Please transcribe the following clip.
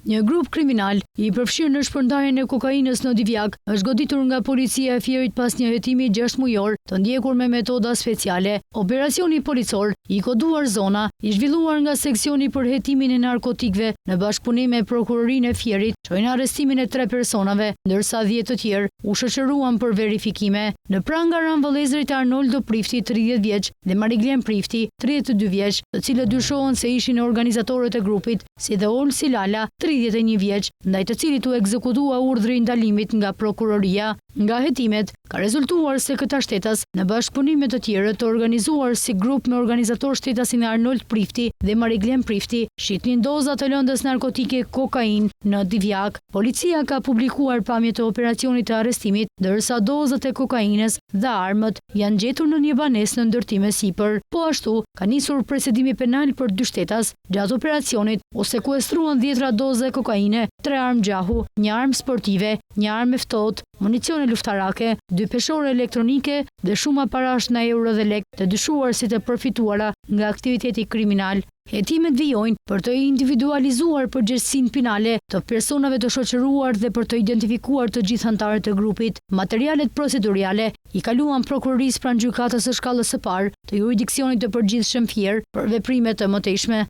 Një grup kriminal i përfshirë në shpërndarjen e kokainës në Divjak është goditur nga policia e Fierit pas një hetimi 6 mujor të ndjekur me metoda speciale. Operacioni policor i koduar zona i zhvilluar nga seksioni për hetimin e narkotikëve në bashkëpunim me prokurorinë e Fierit çojnë arrestimin e 3 personave, ndërsa 10 të tjerë u shoqëruan për verifikime. Në pranga ran vëllezërit Arnoldo Prifti, 30 vjeç, dhe Mariglen Prifti, 32 vjeç, të cilët dyshohen se ishin organizatorët e grupit, si dhe Olsi Lala, 31 vjeç, ndaj të cilit u ekzekutua urdhri i ndalimit nga prokuroria. Nga hetimet ka rezultuar se këta shtetas në bashkëpunim me të tjerët të organizuar si grup me organizator shtetasin Arnold Prifti dhe Mariglen Prifti shitnin doza të lëndës narkotike kokain në Divjak. Policia ka publikuar pamjet e operacionit të arrestimit, ndërsa dozat e kokainës dhe armët janë gjetur në një banesë në ndërtime sipër. Po ashtu ka nisur procedimi penal për 2 shtetas. Gjatë operacionit u sekuestruan 10 doza kokaine, 3 armë gjahu, 1 armë sportive, 1 armë e ftohtë, municione luftarake, 2 peshore elektronike dhe shumë parash në euro dhe lek të dyshuar si të përfituara nga aktiviteti kriminal. Hetimet vijojnë për të individualizuar përgjegjësinë penale të personave të shoqëruar dhe për të identifikuar të gjithë anëtarët e grupit. Materialet procedurale i kaluan prokurorisë pranë gjykatës së shkallës së parë të jurisdiksionit të përgjithshëm Fier për veprime të mëtejshme.